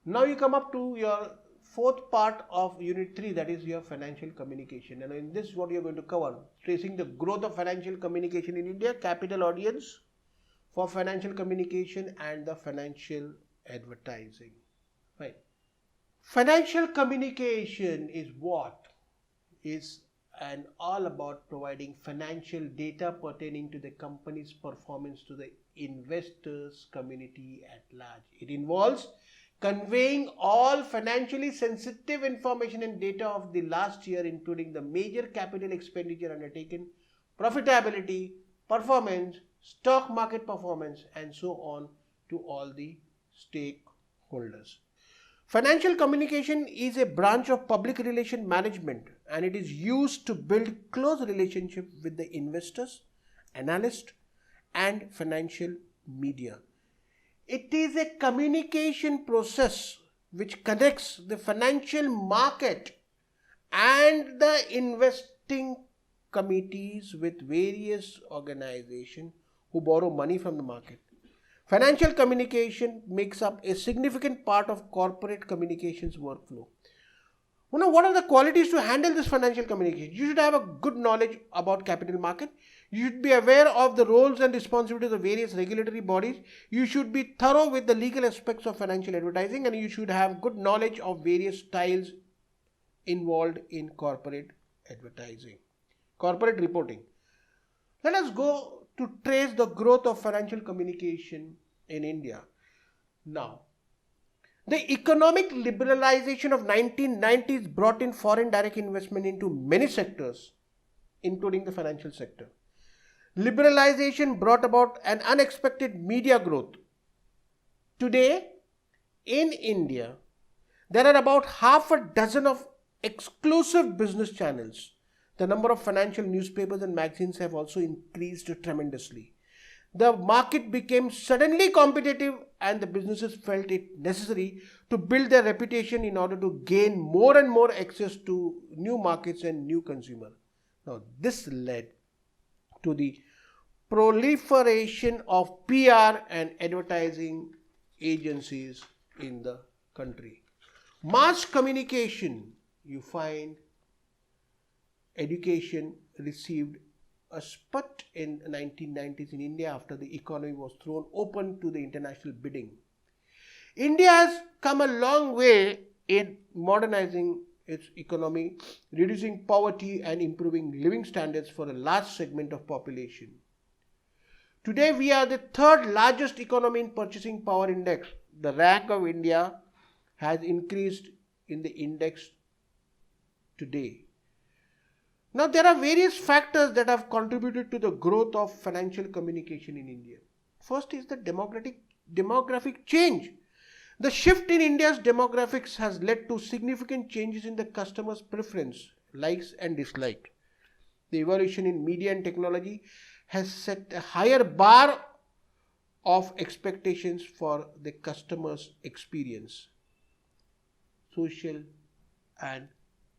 Now you come up to your fourth part of Unit 3, that is your financial communication. And in this, what you are going to cover, tracing the growth of financial communication in India, capital audience for financial communication and the financial advertising. Right. Financial communication is what? Is and all about providing financial data pertaining to the company's performance to the investors community at large. It involves conveying all financially sensitive information and data of the last year, including the major capital expenditure undertaken, profitability, performance, stock market performance, and so on to all the stakeholders. Financial communication is a branch of public relation management, and it is used to build close relationship with the investors, analysts, and financial media. It is a communication process which connects the financial market and the investing committees with various organizations who borrow money from the market. Financial communication makes up a significant part of corporate communications workflow. What are the qualities to handle this financial communication? You should have a good knowledge about capital market. You should be aware of the roles and responsibilities of various regulatory bodies. You should be thorough with the legal aspects of financial advertising, and you should have good knowledge of various styles involved in corporate advertising. Corporate reporting. Let us go to trace the growth of financial communication in India. Now, the economic liberalization of 1990s brought in foreign direct investment into many sectors, including the financial sector. Liberalization brought about an unexpected media growth. Today, in India, there are about half a dozen of exclusive business channels. The number of financial newspapers and magazines have also increased tremendously. The market became suddenly competitive, and the businesses felt it necessary to build their reputation in order to gain more and more access to new markets and new consumers. Now, this led to the proliferation of PR and advertising agencies in the country. Mass communication, you find education received a spurt in the 1990s in India after the economy was thrown open to the international bidding. India has come a long way in modernizing its economy, reducing poverty and improving living standards for a large segment of population. Today we are the third largest economy in purchasing power index. The rank of India has increased in the index today. Now, there are various factors that have contributed to the growth of financial communication in India. First is the demographic change. The shift in India's demographics has led to significant changes in the customer's preference, likes and dislikes. The evolution in media and technology has set a higher bar of expectations for the customer's experience. Social and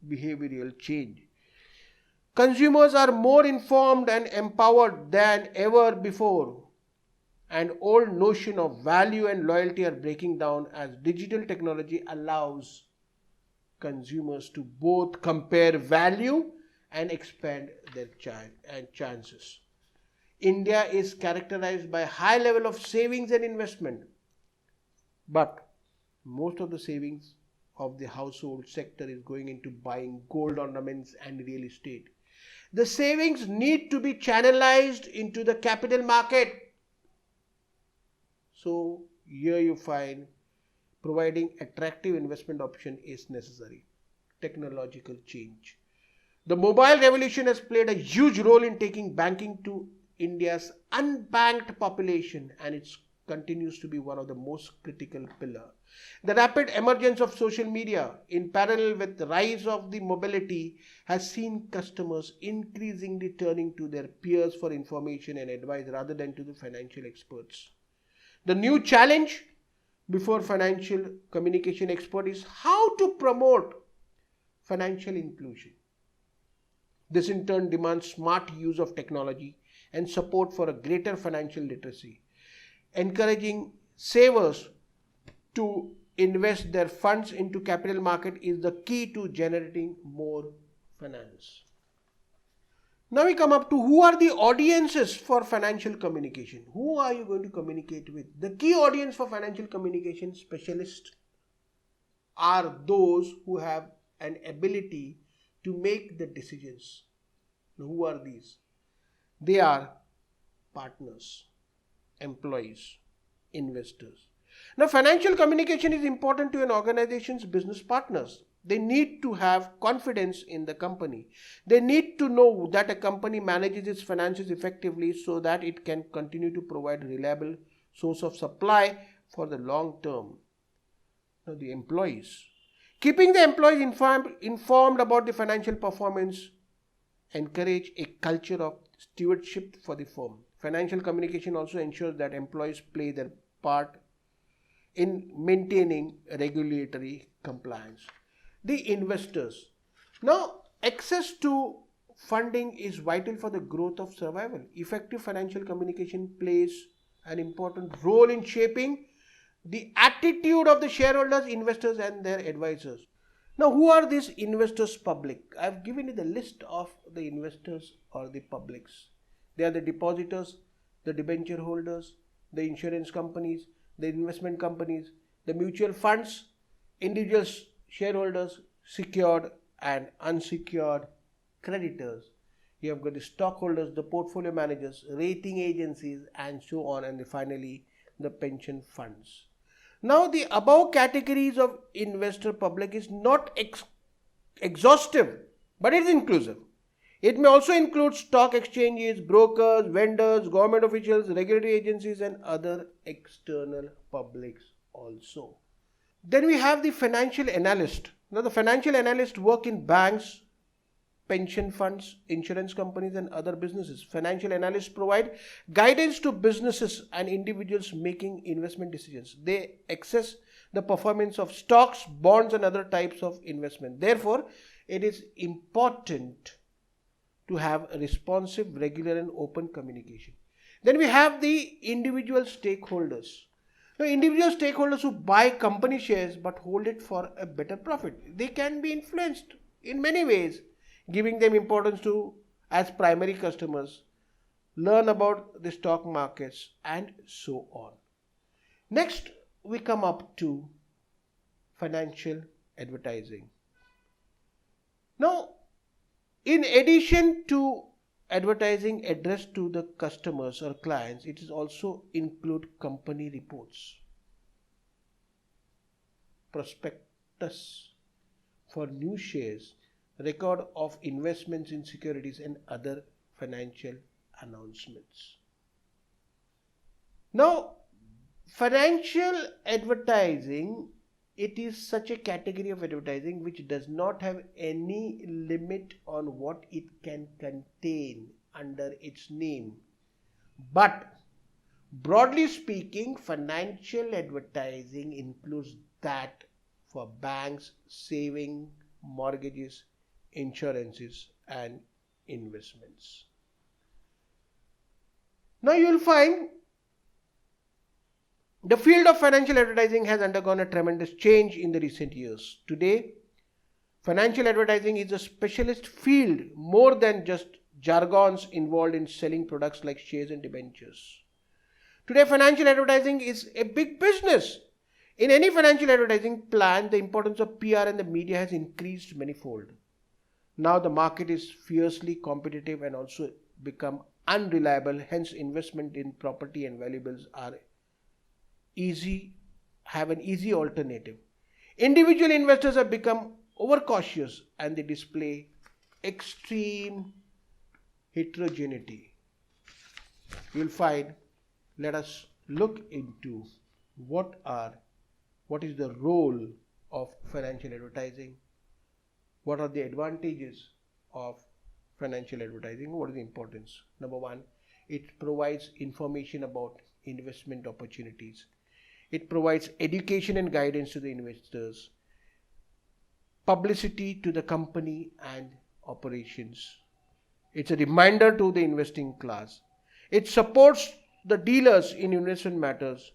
behavioral change. Consumers are more informed and empowered than ever before. An old notion of value and loyalty are breaking down as digital technology allows consumers to both compare value and expand their chances. India is characterized by a high level of savings and investment, but most of the savings of the household sector is going into buying gold ornaments and real estate. The savings need to be channelized into the capital market. So here you find providing attractive investment option is necessary. Technological change. The mobile revolution has played a huge role in taking banking to India's unbanked population, and it continues to be one of the most critical pillars. The rapid emergence of social media in parallel with the rise of the mobility has seen customers increasingly turning to their peers for information and advice rather than to the financial experts. The new challenge before financial communication expert is how to promote financial inclusion. This in turn demands smart use of technology and support for a greater financial literacy, encouraging savers to invest their funds into capital market is the key to generating more finance. Now we come up to who are the audiences for financial communication. Who are you going to communicate with? The key audience for financial communication specialists are those who have an ability to make the decisions. Now, who are these? They are partners, employees, investors. Now, financial communication is important to an organization's business partners. They need to have confidence in the company. They need to know that a company manages its finances effectively so that it can continue to provide a reliable source of supply for the long term. Now, the employees. Keeping the employees informed about the financial performance encourage a culture of stewardship for the firm. Financial communication also ensures that employees play their part in maintaining regulatory compliance. The investors. Now, access to funding is vital for the growth of survival. Effective financial communication plays an important role in shaping the attitude of the shareholders, investors, and their advisors. Now, who are these investors public? I have given you the list of the investors or the publics. They are the depositors, the debenture holders, the insurance companies, the investment companies, the mutual funds, individuals, shareholders, secured and unsecured creditors. You have got the stockholders, the portfolio managers, rating agencies, and so on, and finally the pension funds. Now, the above categories of investor public is not exhaustive, but it is inclusive. It may also include stock exchanges, brokers, vendors, government officials, regulatory agencies, and other external publics also. Then we have the financial analyst. Now, the financial analysts work in banks, pension funds, insurance companies, and other businesses. Financial analysts provide guidance to businesses and individuals making investment decisions. They assess the performance of stocks, bonds, and other types of investment. Therefore, it is important to have a responsive, regular, and open communication. Then we have the individual stakeholders. Now, individual stakeholders who buy company shares but hold it for a better profit. They can be influenced in many ways, giving them importance to as primary customers, learn about the stock markets, and so on. Next, we come up to financial advertising. Now, in addition to advertising addressed to the customers or clients, it is also include company reports, prospectus for new shares, record of investments in securities, and other financial announcements. Now, financial advertising, it is such a category of advertising which does not have any limit on what it can contain under its name. But broadly speaking, financial advertising includes that for banks, saving, mortgages, insurances, and investments. Now you will find the field of financial advertising has undergone a tremendous change in the recent years. Today, financial advertising is a specialist field more than just jargons involved in selling products like shares and debentures. Today, financial advertising is a big business. In any financial advertising plan, the importance of PR and the media has increased manifold. Now the market is fiercely competitive and also become unreliable. Hence, investment in property and valuables have an easy alternative. Individual investors have become overcautious and they display extreme heterogeneity. You will find, let us look into what is the role of financial advertising, what are the advantages of financial advertising, what is the importance. Number one, it provides information about investment opportunities. It provides education and guidance to the investors, publicity to the company and operations. It's a reminder to the investing class. It supports the dealers in investment matters,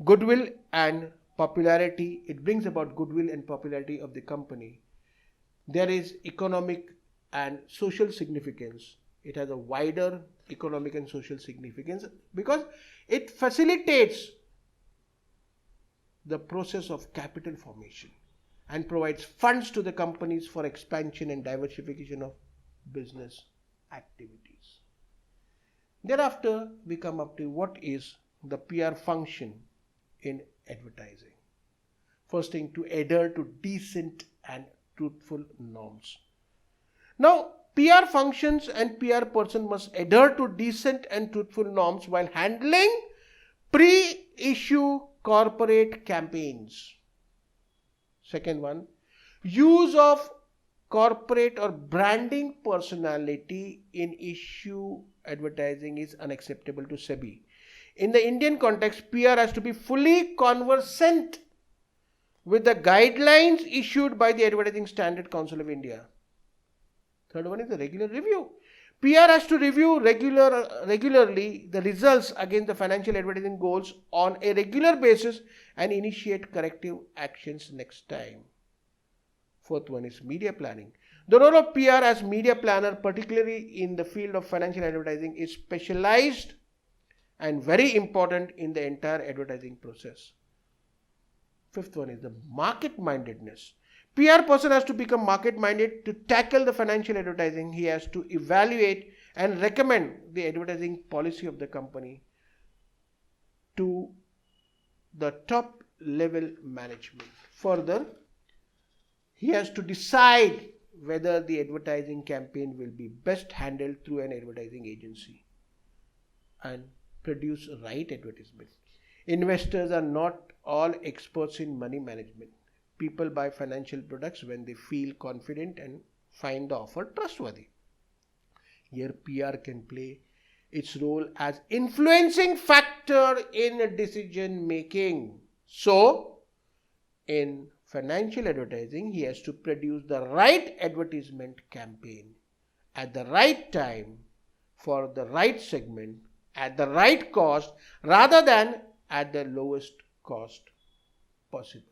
goodwill and popularity, it brings about goodwill and popularity of the company. There is economic and social significance. It has a wider economic and social significance because it facilitates the process of capital formation and provides funds to the companies for expansion and diversification of business activities. Thereafter, we come up to what is the PR function in advertising. First thing, to adhere to decent and truthful norms. Now, PR functions and PR person must adhere to decent and truthful norms while handling pre-issue corporate campaigns. Second one, use of corporate or branding personality in issue advertising is unacceptable to SEBI. In the Indian context, PR has to be fully conversant with the guidelines issued by the Advertising Standard Council of India. Third one is the regular review. PR has to review regularly the results against the financial advertising goals on a regular basis and initiate corrective actions next time. Fourth one is media planning. The role of PR as media planner, particularly in the field of financial advertising, is specialized and very important in the entire advertising process. Fifth one is the market-mindedness. PR person has to become market-minded to tackle the financial advertising. He has to evaluate and recommend the advertising policy of the company to the top level management. Further, he has to decide whether the advertising campaign will be best handled through an advertising agency and produce right advertisement. Investors are not all experts in money management. People buy financial products when they feel confident and find the offer trustworthy. Here PR can play its role as influencing factor in decision making. So, in financial advertising, he has to produce the right advertisement campaign at the right time for the right segment at the right cost rather than at the lowest cost possible.